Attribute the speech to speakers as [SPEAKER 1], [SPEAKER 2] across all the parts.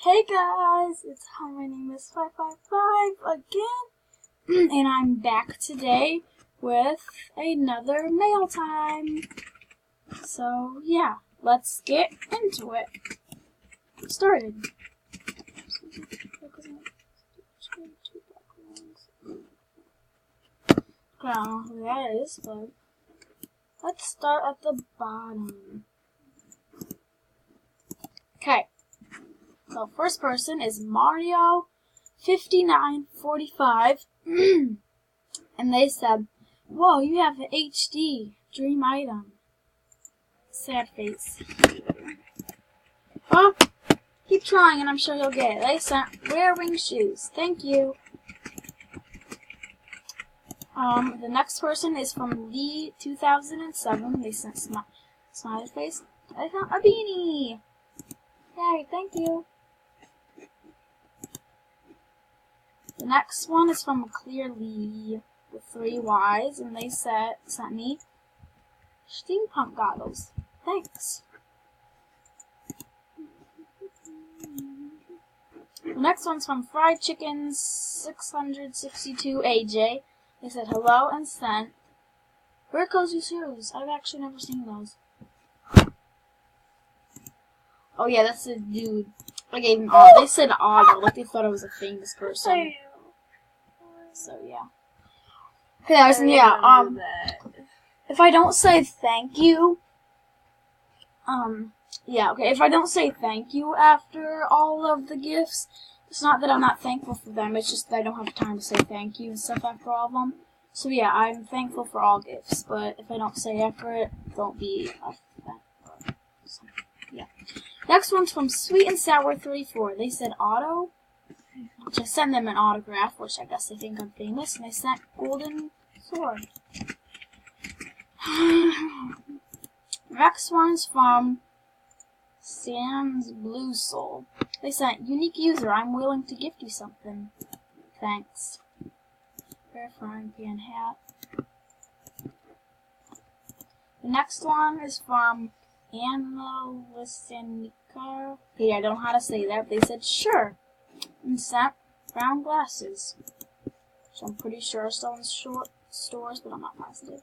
[SPEAKER 1] Hey guys, hi, my name is 555 again, and I'm back today with another mail time. So yeah, let's get into it. Started. I don't know who that is, but let's start at the bottom. Okay. So first person is Mario 5945, and they said, "Whoa, you have an HD dream item." Sad face. Well, keep trying, and I'm sure you'll get it. They sent wearing shoes. Thank you. The next person is from Lee 2007. They sent smiley face. I found a beanie. Yay! Thank you. The next one is from Clearly with 3 Y's, and they sent me steampunk goggles. Thanks. The next one's from Fried Chicken 662 AJ. They said hello and sent Where Cozy Shoes. I've actually never seen those. Oh yeah, that's a dude. I gave him They said Otto, like they thought I was a famous person. So yeah. Okay, yeah. If I don't say thank you, if I don't say thank you after all of the gifts, it's not that I'm not thankful for them, it's just that I don't have time to say thank you and stuff after all of them. So yeah, I'm thankful for all gifts, but if I don't say after it, don't be upset. So, yeah. Next one's from Sweet and Sour 34. They said Otto, which I sent them an autograph, which I guess they think I'm famous, and they sent Golden Sword. Next one's from Sam's Blue Soul. They sent unique user. I'm willing to gift you something. Thanks. Fair frying pan hat. The next one is from Anna Lisenica. Okay, I don't know how to say that. They said sure, and sent brown glasses, which I'm pretty sure are still in stores, but I'm not positive.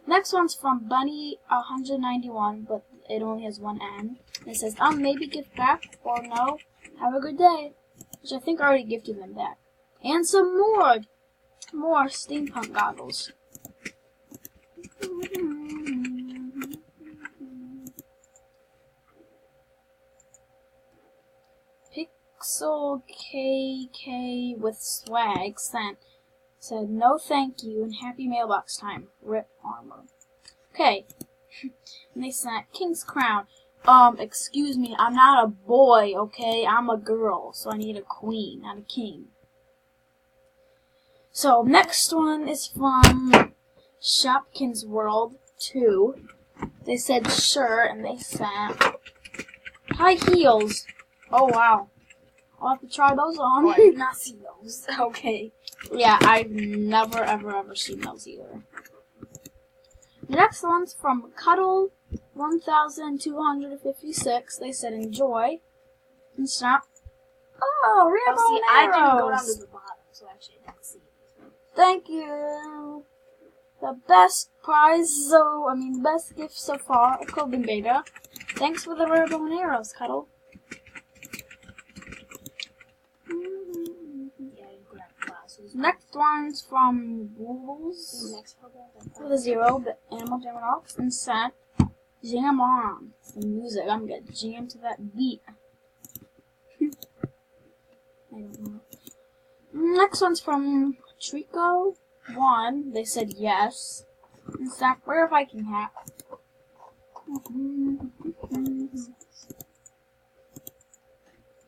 [SPEAKER 1] Next one's from Bunny 191, but it only has one N. It says, maybe gift back, or no, have a good day. Which I think I already gifted them back. And some more steampunk goggles. Pixel KK with swag said no thank you and happy mailbox time. Rip armor. Okay. And they sent King's Crown. Excuse me, I'm not a boy, okay? I'm a girl, so I need a queen, not a king. So next one is from Shopkins World 2. They said sure, and they sent high heels. Oh wow. I'll have to try those on.
[SPEAKER 2] Oh, I did not see those. Okay.
[SPEAKER 1] Yeah, I've never, ever seen those either. The next one's from Cuddle 1256. They said enjoy. And snap. Oh, Rainbow
[SPEAKER 2] see, I didn't go down to the bottom, so actually I didn't see these.
[SPEAKER 1] Thank you. The best best gift so far, a clothing beta. Thanks for the Rainbow and Arrows, Cuddle. Next one's from Google's with a 0, but Animal Jam and Ox, and sent Jam on. The music, I'm gonna jam to that beat. I don't know. Next one's from Trico 1. They said yes. And sent Rare Viking hat.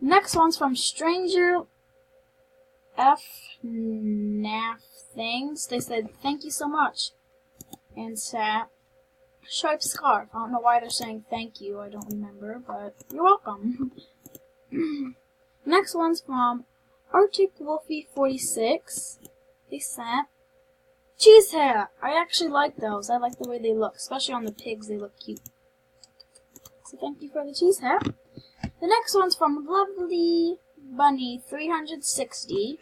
[SPEAKER 1] Next one's from Stranger FNAF Things. They said, thank you so much. And sat Striped Scarf. I don't know why they're saying thank you. I don't remember, but you're welcome. Next one's from Arctic Wolfie 46. They sent cheese hat. I actually like those. I like the way they look. Especially on the pigs, they look cute. So thank you for the cheese hat. The next one's from Lovely Bunny 360.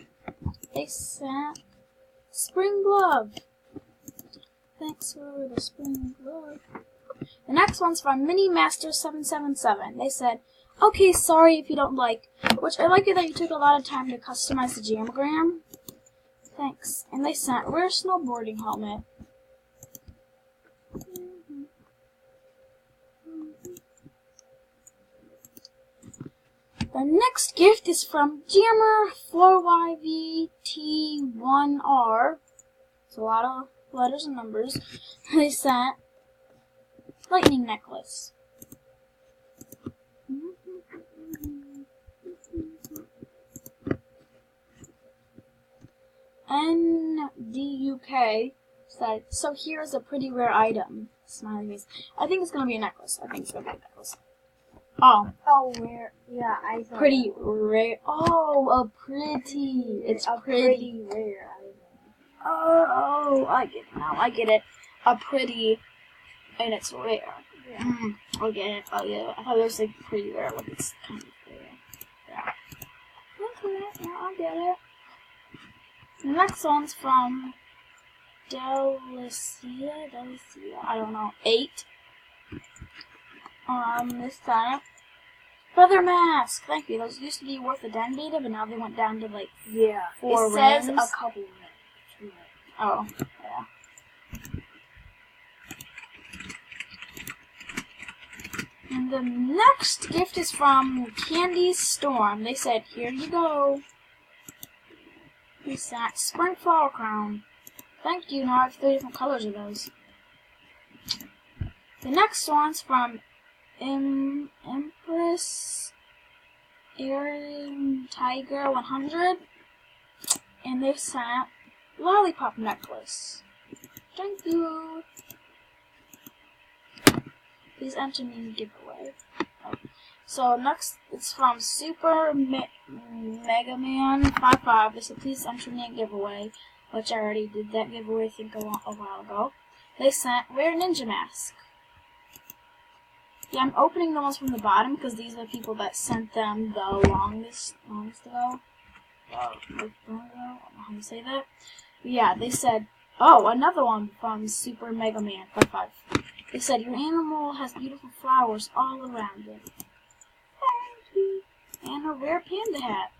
[SPEAKER 1] They sent spring glove. Thanks for the spring glove. The next one's from Mini Master 777. They said, okay, sorry if you don't like, which I like it that you took a lot of time to customize the Jamagram. Thanks. And they sent rare snowboarding helmet. The next gift is from Jammer 4YVT1R. It's a lot of letters and numbers. They sent lightning necklace. NDUK said, so here's a pretty rare item. Smiley face. I think it's gonna be a necklace. Oh.
[SPEAKER 2] Oh, rare. Yeah, I thought.
[SPEAKER 1] Pretty rare. Oh, a pretty. It's
[SPEAKER 2] a
[SPEAKER 1] pretty.
[SPEAKER 2] rare item.
[SPEAKER 1] Oh, I get it now. I get it. A pretty, and it's rare.
[SPEAKER 2] Yeah.
[SPEAKER 1] I get it. Oh, yeah. I thought it was like pretty rare. Like it's kind of rare. Yeah. Okay. Yeah, I get it. The next one's from Delicia. I don't know. 8. This time. Feather mask. Thank you. Those used to be worth a den beta, but now they went down to like 4
[SPEAKER 2] It says
[SPEAKER 1] rings.
[SPEAKER 2] a couple rings.
[SPEAKER 1] Oh, yeah. And the next gift is from Candy Storm. They said, here you go. They sent spring flower crown. Thank you. Now I have 3 different colors of those. The next one's from Empress Erin Tiger 100. And they sent lollipop necklace. Thank you. Please enter me in the giveaway. So next, it's from Super Mega Man 55. They said, please enter me in giveaway, which I already did that giveaway, I think, a while ago. They sent rare ninja mask. Yeah, I'm opening the ones from the bottom because these are the people that sent them the longest ago. I don't know how to say that. But yeah, they said, oh, another one from Super Mega Man 55. They said, your animal has beautiful flowers all around it. Thank you. And a rare panda hat.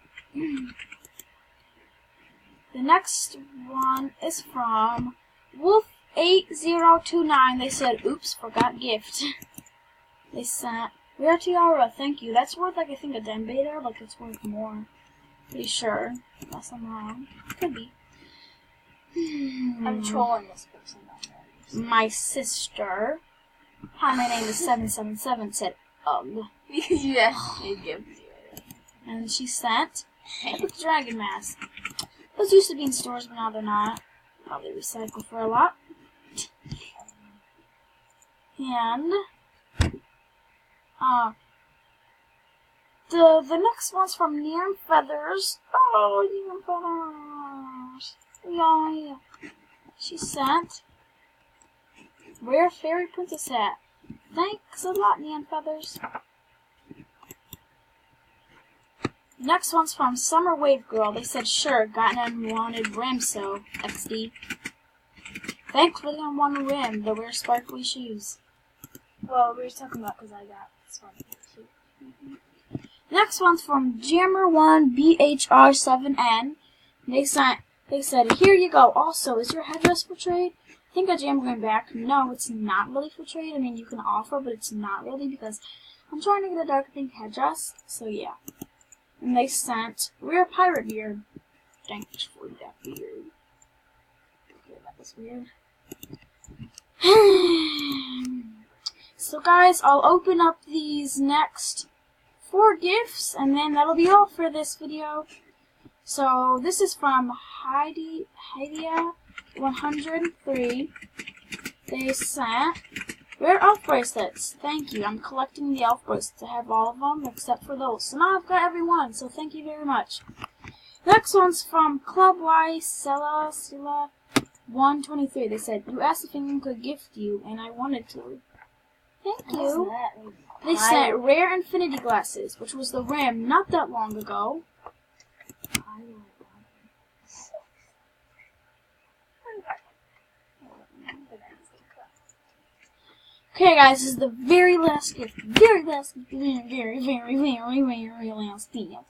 [SPEAKER 1] The next one is from Wolf8029. They said, oops, forgot gift. They sent rare tiara, thank you. That's worth, like, I think a den beta. Like, it's worth more. Pretty sure. Unless I'm wrong. Could be.
[SPEAKER 2] I'm trolling this person.
[SPEAKER 1] My sister, hi, my name is 777, said, ugh.
[SPEAKER 2] Yeah, it gives you it.
[SPEAKER 1] And she sent Epic Dragon Mask. Those used to be in stores, but now they're not. Probably recycled for a lot. And the next one's from Neon Feathers. Oh, Neon Feathers. Yeah. She sent rare fairy princess hat. Thanks a lot, Neon Feathers. Next one's from Summer Wave Girl. They said, sure, got an unwanted Ramso XD. Thanks for the unwanted rim, the rare sparkly shoes.
[SPEAKER 2] Well, we were talking about because I got sparkly shoes.
[SPEAKER 1] Next one's from Jammer1BHR7N. They said, here you go. Also, is your headdress for trade? I think I jammed going back. No, it's not really for trade. I mean, you can offer, but it's not really because I'm trying to get a dark pink headdress. So, yeah. And they sent rare pirate beard. Thanks for that beard. Okay, that was weird. So, guys, I'll open up these next 4 gifts, and then that'll be all for this video. So, this is from Heidia103. They sent rare elf bracelets. Thank you. I'm collecting the elf bracelets. I have all of them except for those. So now I've got every one, so thank you very much. Next one's from Club Y Silla 123. They said, you asked if anyone could gift you, and I wanted to. Thank you.
[SPEAKER 2] What's that?
[SPEAKER 1] They sent rare infinity glasses, which was the rim not that long ago. Okay, guys, this is the very last gift. Very last gift. Very last gift.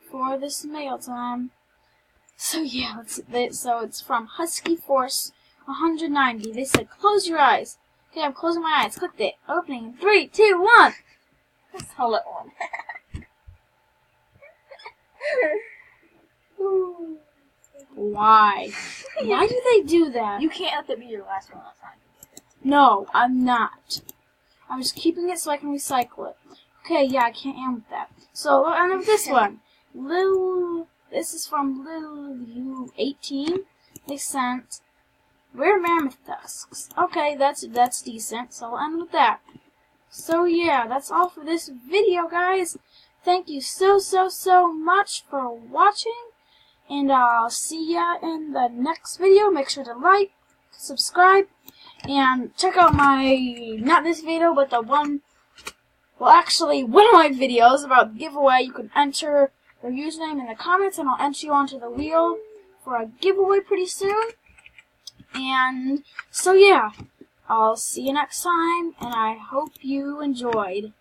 [SPEAKER 1] For this mail time. So yeah, so it's from Husky Force 190. They said close your eyes. Okay, I'm closing my eyes. Clicked it. Opening in 3, 2, 1.
[SPEAKER 2] Let's hold it on.
[SPEAKER 1] Why? Why do they do that?
[SPEAKER 2] You can't let that be your last one last time.
[SPEAKER 1] No, I'm not. I'm just keeping it so I can recycle it. Okay, yeah, I can't end with that. So, we'll end with this one. This is from Lil U18. They sent rare mammoth tusks. Okay, that's decent, so we'll end with that. So yeah, that's all for this video, guys. Thank you so much for watching, and I'll see ya in the next video. Make sure to like, subscribe, and check out my, not this video, but the one, well actually one of my videos about the giveaway. You can enter your username in the comments, and I'll enter you onto the wheel for a giveaway pretty soon. And so yeah, I'll see you next time, and I hope you enjoyed.